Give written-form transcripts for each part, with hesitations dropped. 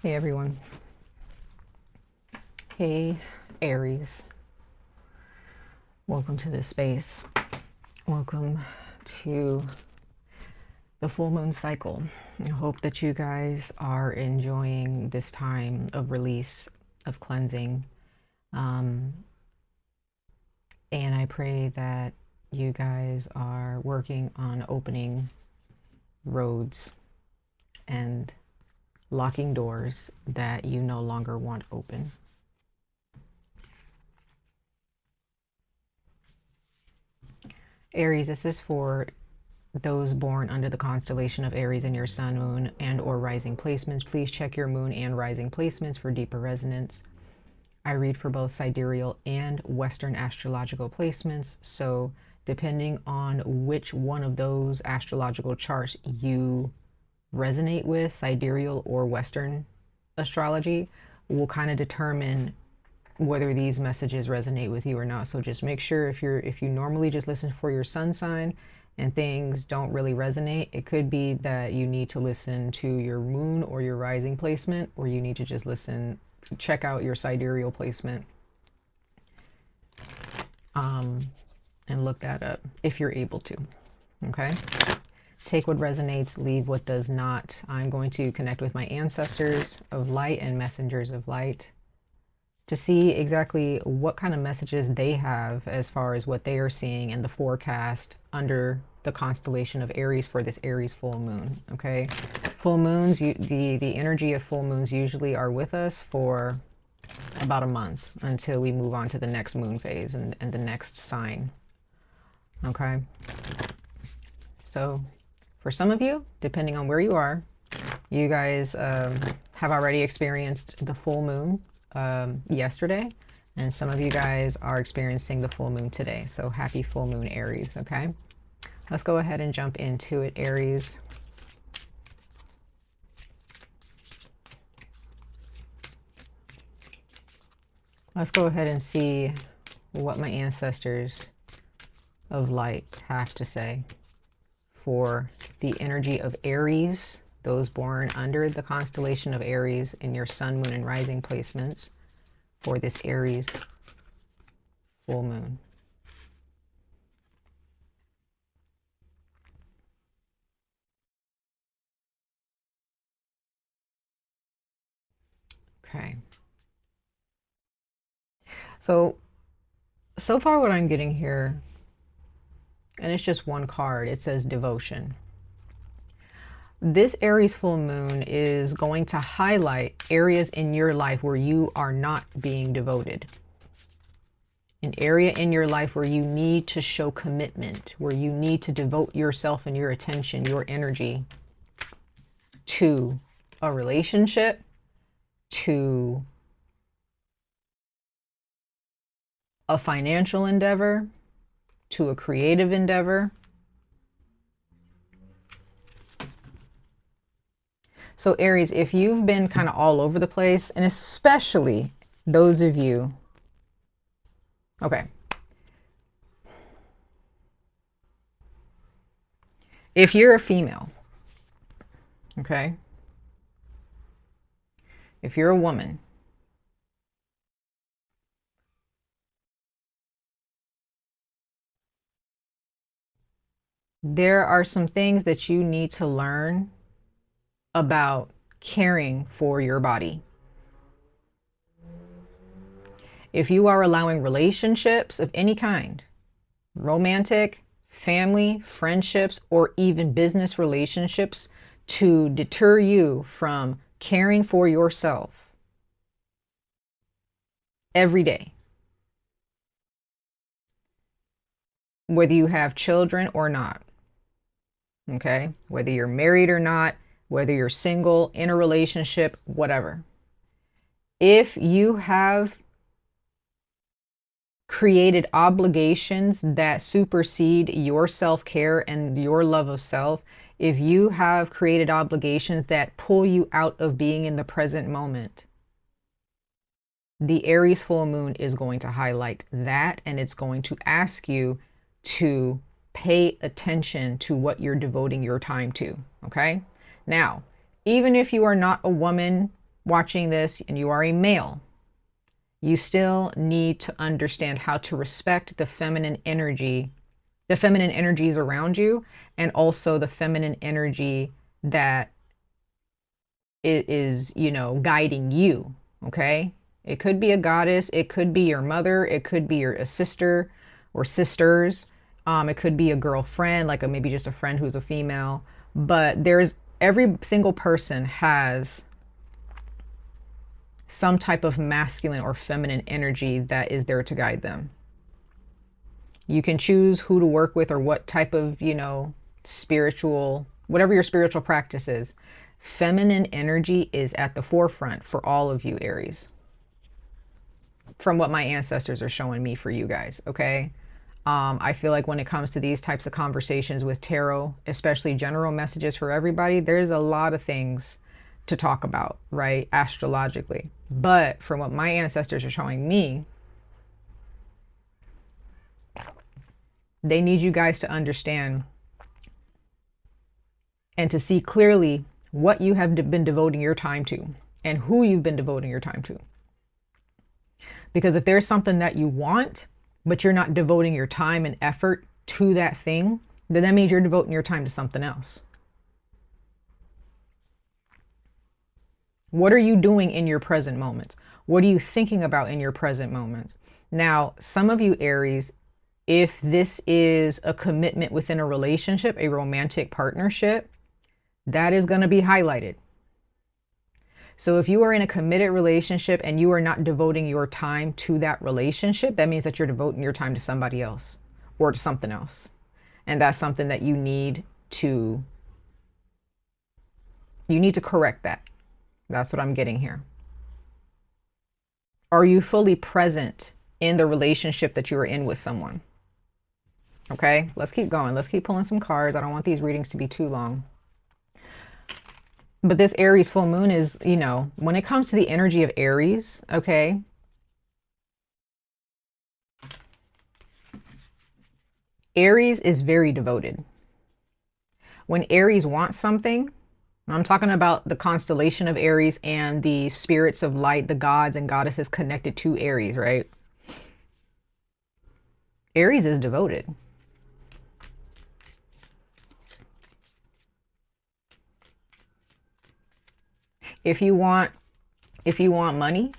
Hey everyone. Hey Aries. Welcome to this space. Welcome to the full moon cycle. I hope that you guys are enjoying this time of release, of cleansing. And I pray that you guys are working on opening roads and locking doors that you no longer want open. Aries, this is for those born under the constellation of Aries in your sun, moon, and or rising placements. Please check your moon and rising placements for deeper resonance. I read for both sidereal and Western astrological placements. So depending on which one of those astrological charts you resonate with, sidereal or Western astrology, will kind of determine whether these messages resonate with you or not. So just make sure if you normally just listen for your sun sign and things don't really resonate, it could be that you need to listen to your moon or your rising placement, or you need to just check out your sidereal placement and look that up if you're able to. Okay, take what resonates, leave what does not. I'm going to connect with my ancestors of light and messengers of light to see exactly what kind of messages they have as far as what they are seeing in the forecast under the constellation of Aries for this Aries full moon. Okay, full moons, the energy of full moons usually are with us for about a month until we move on to the next moon phase and the next sign. Okay, so for some of you, depending on where you are, you guys have already experienced the full moon yesterday, and some of you guys are experiencing the full moon today. So happy full moon, Aries. Okay, let's go ahead and jump into it, Aries. Let's go ahead and see what my ancestors of light have to say for the energy of Aries, those born under the constellation of Aries in your sun, moon, and rising placements for this Aries full moon. Okay. So far what I'm getting here, and it's just one card, it says devotion. This Aries full moon is going to highlight areas in your life where you are not being devoted. An area in your life where you need to show commitment, where you need to devote yourself and your attention, your energy to a relationship, to a financial endeavor, to a creative endeavor. So Aries, if you've been kind of all over the place, and especially those of you, okay, if you're a female, okay, if you're a woman, there are some things that you need to learn about caring for your body. If you are allowing relationships of any kind, romantic, family, friendships, or even business relationships, to deter you from caring for yourself every day, whether you have children or not, okay, whether you're married or not, whether you're single, in a relationship, whatever. If you have created obligations that supersede your self-care and your love of self, if you have created obligations that pull you out of being in the present moment, the Aries full moon is going to highlight that, and it's going to ask you to pay attention to what you're devoting your time to. Okay, now, even if you are not a woman watching this and you are a male, you still need to understand how to respect the feminine energy, the feminine energies around you, and also the feminine energy that is, you know, guiding you. Okay. It could be a goddess. It could be your mother. It could be a sister or sisters. It could be a girlfriend, like maybe just a friend who's a female. But every single person has some type of masculine or feminine energy that is there to guide them. You can choose who to work with or what type of, you know, spiritual, whatever your spiritual practice is. Feminine energy is at the forefront for all of you, Aries, from what my ancestors are showing me for you guys. Okay. I feel like when it comes to these types of conversations with tarot, especially general messages for everybody, there's a lot of things to talk about, right? Astrologically. But from what my ancestors are showing me, they need you guys to understand and to see clearly what you have been devoting your time to and who you've been devoting your time to. Because if there's something that you want, but you're not devoting your time and effort to that thing, then that means you're devoting your time to something else. What are you doing in your present moments? What are you thinking about in your present moments? Now, some of you Aries, if this is a commitment within a relationship, a romantic partnership, that is going to be highlighted. So if you are in a committed relationship and you are not devoting your time to that relationship, that means that you're devoting your time to somebody else or to something else. And that's something that you need to correct that. That's what I'm getting here. Are you fully present in the relationship that you are in with someone? Okay, let's keep going. Let's keep pulling some cards. I don't want these readings to be too long. But this Aries full moon is, you know, when it comes to the energy of Aries, okay, Aries is very devoted. When Aries wants something, I'm talking about the constellation of Aries and the spirits of light, the gods and goddesses connected to Aries, right? Aries is devoted. If you want money,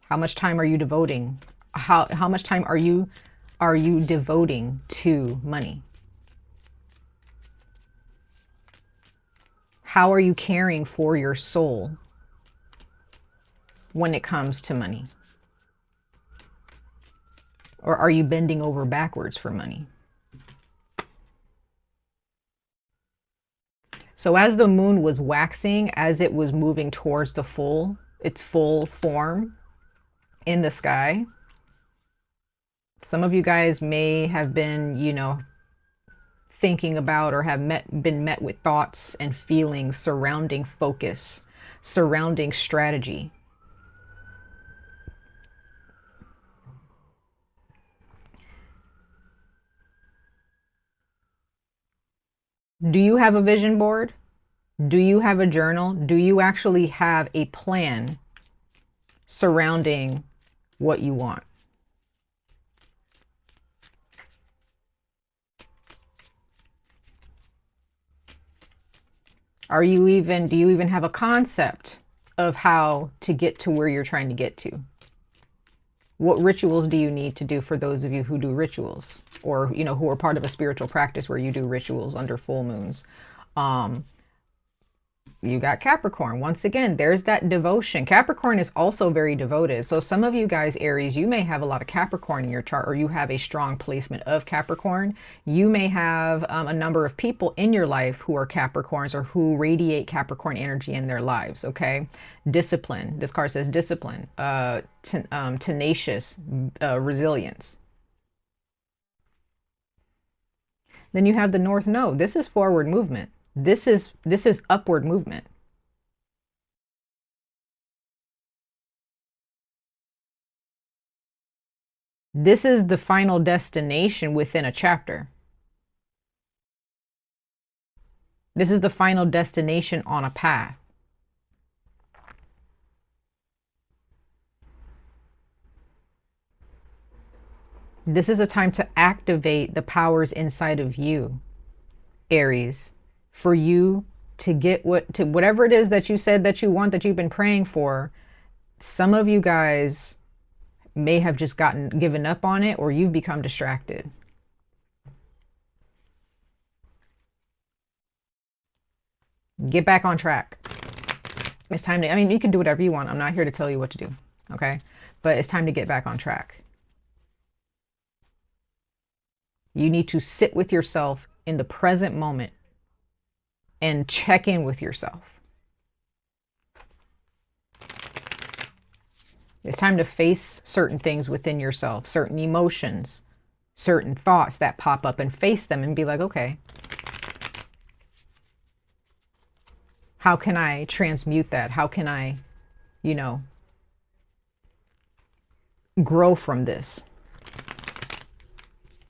how much time are you devoting? How much time are you devoting to money? How are you caring for your soul when it comes to money? Or are you bending over backwards for money? So as the moon was waxing, as it was moving towards its full form in the sky, some of you guys may have been, you know, thinking about or have been met with thoughts and feelings surrounding focus, surrounding strategy. Do you have a vision board? Do you have a journal? Do you actually have a plan surrounding what you want? Do you even have a concept of how to get to where you're trying to get to? What rituals do you need to do for those of you who do rituals, or, you know, who are part of a spiritual practice where you do rituals under full moons? You got Capricorn. Once again, there's that devotion. Capricorn is also very devoted. So some of you guys, Aries, you may have a lot of Capricorn in your chart, or you have a strong placement of Capricorn. You may have a number of people in your life who are Capricorns or who radiate Capricorn energy in their lives. Okay. Discipline. This card says discipline, tenacious, resilience. Then you have the North Node. This is forward movement. This is upward movement. This is the final destination within a chapter. This is the final destination on a path. This is a time to activate the powers inside of you, Aries, for you to get whatever it is that you said that you want, that you've been praying for. Some of you guys may have just given up on it, or you've become distracted. Get back on track. It's time to, I mean, you can do whatever you want. I'm not here to tell you what to do. Okay. But it's time to get back on track. You need to sit with yourself in the present moment and check in with yourself. It's time to face certain things within yourself, certain emotions, certain thoughts that pop up, and face them and be like, okay, how can I transmute that? How can I, grow from this?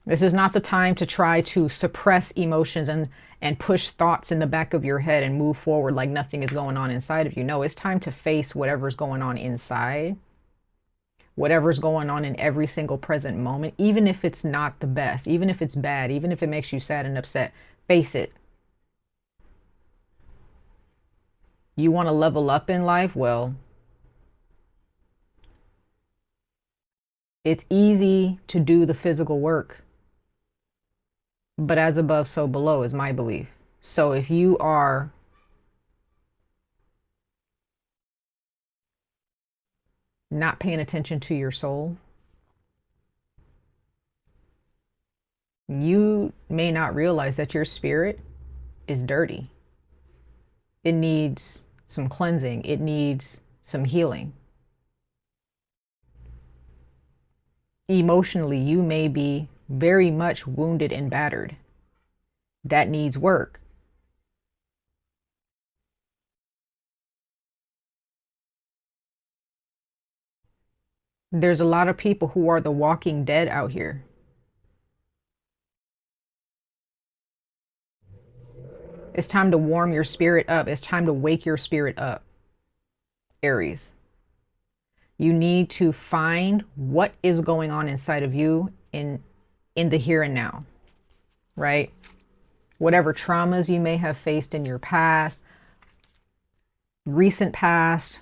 This is not the time to try to suppress emotions and push thoughts in the back of your head and move forward like nothing is going on inside of you. No, it's time to face whatever's going on inside, whatever's going on in every single present moment, even if it's not the best, even if it's bad, even if it makes you sad and upset. Face it. You want to level up in life? Well, it's easy to do the physical work, but as above, so below is my belief. So if you are not paying attention to your soul, you may not realize that your spirit is dirty. It needs some cleansing. It needs some healing. Emotionally, you may be very much wounded and battered. That needs work. There's a lot of people who are the walking dead out here. It's time to warm your spirit up. It's time to wake your spirit up, Aries. You need to find what is going on inside of you in the here and now, right? Whatever traumas you may have faced in your past, recent past,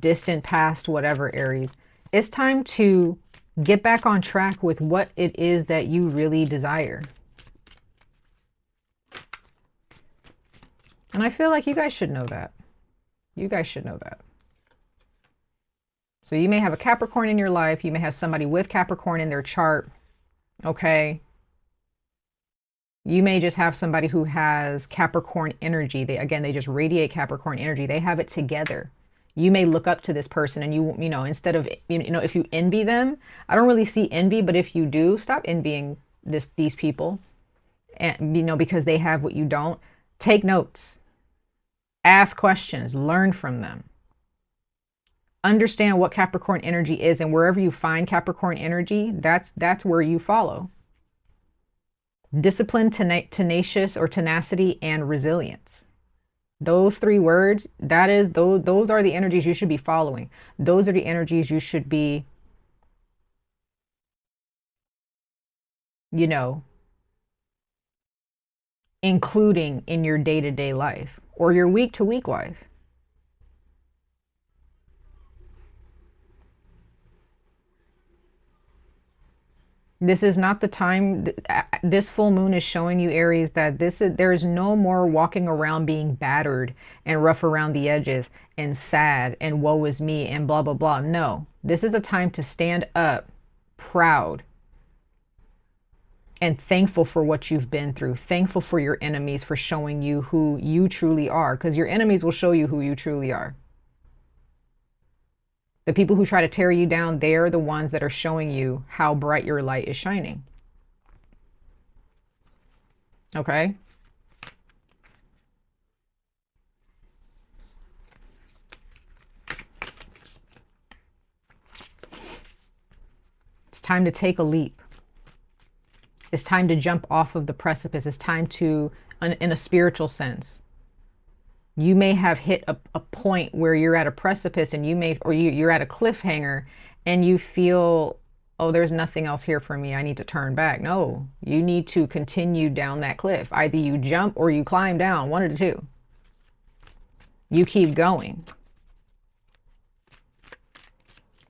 distant past, whatever, Aries. It's time to get back on track with what it is that you really desire. And I feel like you guys should know that. You guys should know that. So you may have a Capricorn in your life. You may have somebody with Capricorn in their chart. Okay. You may just have somebody who has Capricorn energy. They just radiate Capricorn energy. They have it together. You may look up to this person, and you know, instead of, if you envy them, I don't really see envy, but if you do, stop envying these people, and, because they have what you don't. Take notes, ask questions, learn from them. Understand what Capricorn energy is, and wherever you find Capricorn energy, that's where you follow. Discipline, tenacious or tenacity, and resilience. Those three words, those are the energies you should be following. Those are the energies you should be, including in your day-to-day life or your week-to-week life. This is not the time. This full moon is showing you, Aries, that there is no more walking around being battered and rough around the edges and sad and woe is me and blah, blah, blah. No, this is a time to stand up proud and thankful for what you've been through. Thankful for your enemies for showing you who you truly are, because your enemies will show you who you truly are. The people who try to tear you down, they're the ones that are showing you how bright your light is shining. Okay? It's time to take a leap. It's time to jump off of the precipice. It's time to, in a spiritual sense. You may have hit a point where you're at a precipice, and you're at a cliffhanger, and you feel oh, there's nothing else here for me, I need to turn back. No, you need to continue down that cliff. Either you jump or you climb down, one of the two. You keep going.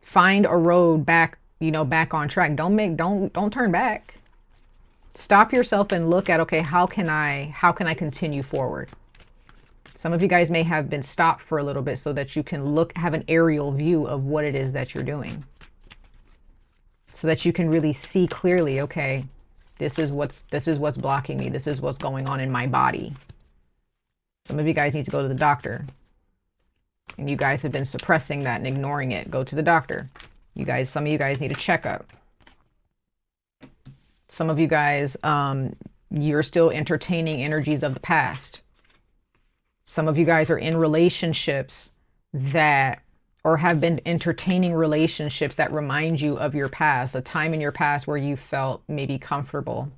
Find a road back, you know, back on track. Don't turn back. Stop yourself and look at, okay, how can I continue forward? Some of you guys may have been stopped for a little bit so that you can have an aerial view of what it is that you're doing. So that you can really see clearly, okay, this is what's blocking me. This is what's going on in my body. Some of you guys need to go to the doctor. And you guys have been suppressing that and ignoring it. Go to the doctor. Some of you guys need a checkup. Some of you guys, you're still entertaining energies of the past. Some of you guys are in relationships or have been entertaining relationships that remind you of your past, a time in your past where you felt maybe comfortable.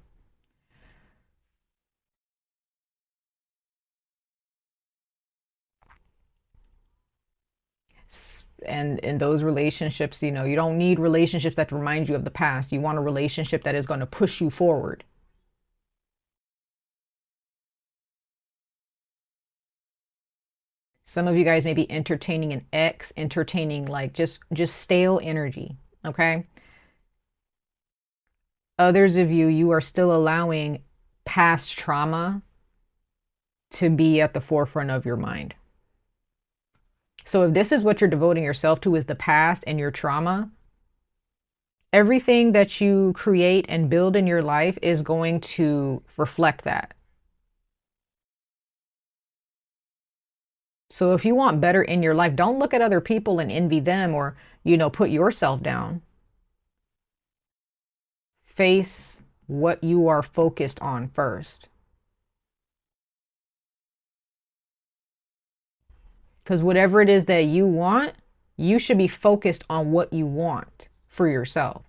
And in those relationships, you know, you don't need relationships that remind you of the past. You want a relationship that is going to push you forward. Some of you guys may be entertaining an ex, entertaining like just stale energy, okay? Others of you, you are still allowing past trauma to be at the forefront of your mind. So if this is what you're devoting yourself to, is the past and your trauma, everything that you create and build in your life is going to reflect that. So if you want better in your life, don't look at other people and envy them or, you know, put yourself down. Face what you are focused on first. Because whatever it is that you want, you should be focused on what you want for yourself.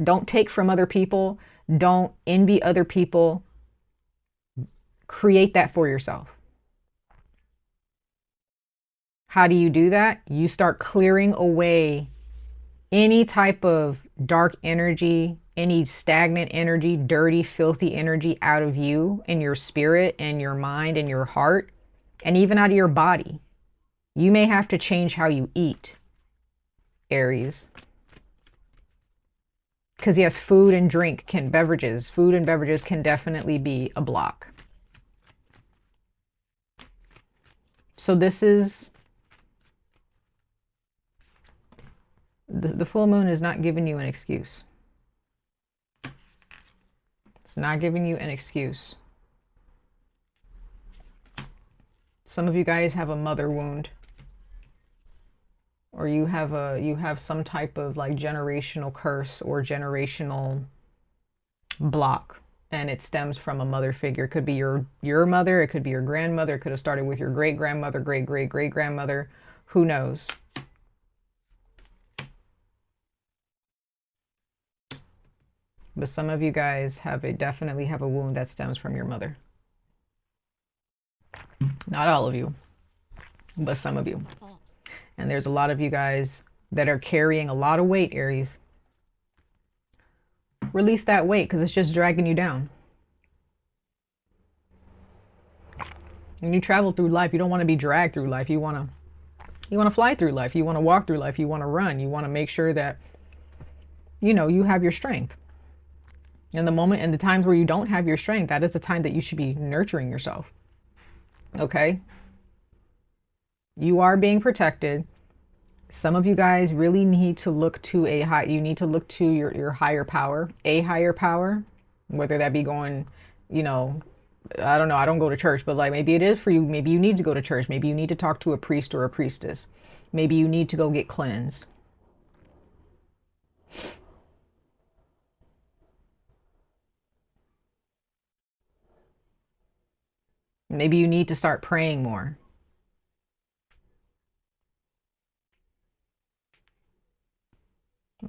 Don't take from other people. Don't envy other people. Create that for yourself. How do you do that? You start clearing away any type of dark energy, any stagnant energy, dirty, filthy energy out of you and your spirit and your mind and your heart, and even out of your body. You may have to change how you eat, Aries. Because yes, food and beverages can definitely be a block. So this is, the full moon is not giving you an excuse. It's not giving you an excuse. Some of you guys have a mother wound, or you have some type of like generational curse or generational block, and it stems from a mother figure. It could be your mother, it could be your grandmother, it could have started with your great grandmother, great grandmother, who knows. But some of you guys definitely have a wound that stems from your mother. Not all of you, but some of you. And there's a lot of you guys that are carrying a lot of weight, Aries. Release that weight, because it's just dragging you down. When you travel through life, you don't want to be dragged through life. You want to fly through life. You want to walk through life. You want to run. You want to make sure that, you know, you have your strength. And the times where you don't have your strength, that is the time that you should be nurturing yourself. Okay? You are being protected. Some of you guys really need to look to your higher power, a higher power, whether that be going, you know, I don't know, I don't go to church, but like maybe it is for you. Maybe you need to go to church. Maybe you need to talk to a priest or a priestess. Maybe you need to go get cleansed. Maybe you need to start praying more.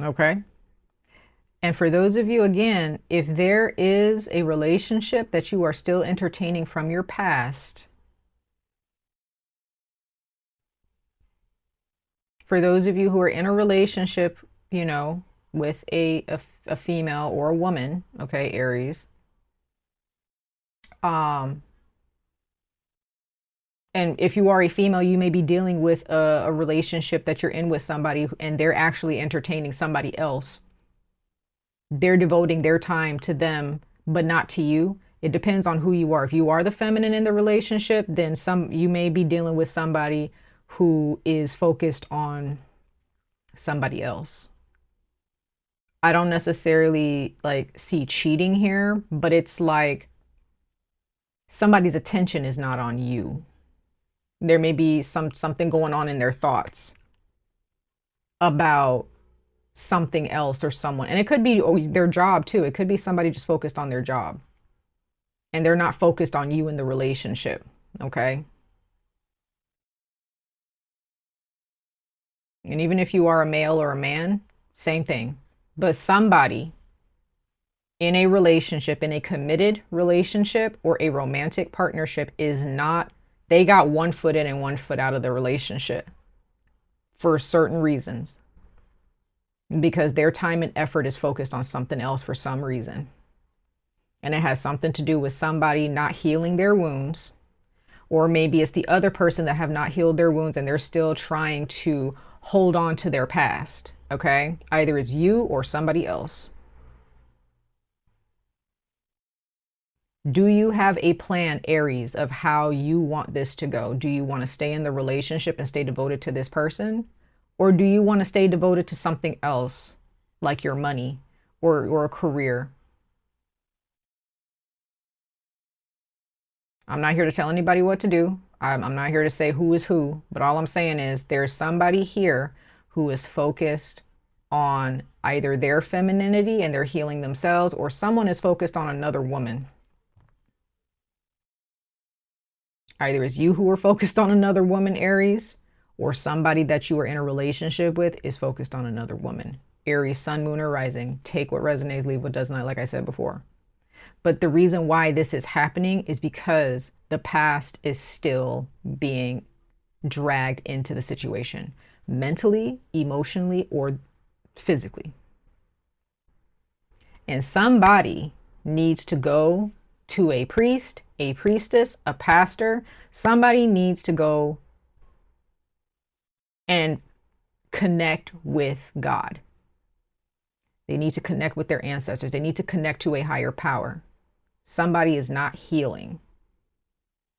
Okay? And for those of you, again, if there is a relationship that you are still entertaining from your past, for those of you who are in a relationship, you know, with a female or a woman, okay, Aries. And if you are a female, you may be dealing with a relationship that you're in with somebody and they're actually entertaining somebody else. They're devoting their time to them, but not to you. It depends on who you are. If you are the feminine in the relationship, then you may be dealing with somebody who is focused on somebody else. I don't necessarily like see cheating here, but it's like somebody's attention is not on you. There may be something going on in their thoughts about something else or someone. And it could be their job too. It could be somebody just focused on their job. And they're not focused on you in the relationship. Okay. And even if you are a male or a man, same thing. But somebody in a relationship, in a committed relationship or a romantic partnership is not, they got one foot in and one foot out of the relationship for certain reasons. Because their time and effort is focused on something else for some reason. And it has something to do with somebody not healing their wounds. Or maybe it's the other person that have not healed their wounds and they're still trying to hold on to their past. Okay? Either it's you or somebody else. Do you have a plan, Aries, of how you want this to go? Do you want to stay in the relationship and stay devoted to this person? Or do you want to stay devoted to something else, like your money or a career? I'm not here to tell anybody what to do. I'm not here to say who is who, but all I'm saying is there's somebody here who is focused on either their femininity and they're healing themselves, or someone is focused on another woman. Either it's you who are focused on another woman, Aries, or somebody that you are in a relationship with is focused on another woman. Aries, sun, moon, or rising. Take what resonates, leave what does not, like I said before. But the reason why this is happening is because the past is still being dragged into the situation, mentally, emotionally, or physically. And somebody needs to go to a priest, a priestess, a pastor. Somebody needs to go and connect with God. They need to connect with their ancestors. They need to connect to a higher power. Somebody is not healing.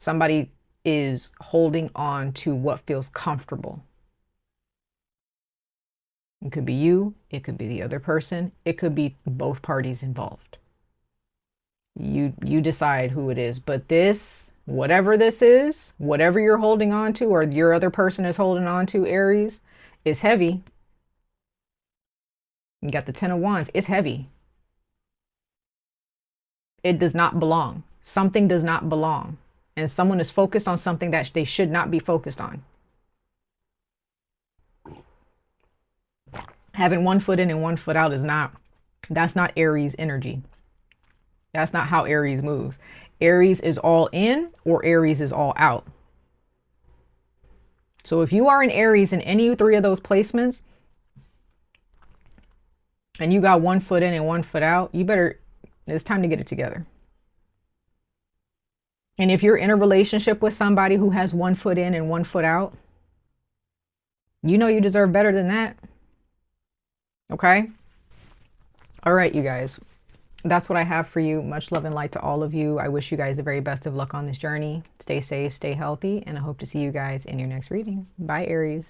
Somebody is holding on to what feels comfortable. It could be you. It could be the other person. It could be both parties involved. You decide who it is. But this, whatever this is, whatever you're holding on to or your other person is holding on to, Aries, is heavy. You got the 10 of Wands. It's heavy. It does not belong. Something does not belong. And someone is focused on something that they should not be focused on. Having one foot in and one foot out is not, that's not Aries energy. That's not how Aries moves. Aries is all in or Aries is all out. So if you are an Aries in any three of those placements and you got one foot in and one foot out, it's time to get it together. And if you're in a relationship with somebody who has one foot in and one foot out, you know you deserve better than that. Okay? All right, you guys. That's what I have for you. Much love and light to all of you. I wish you guys the very best of luck on this journey. Stay safe, stay healthy, and I hope to see you guys in your next reading. Bye, Aries.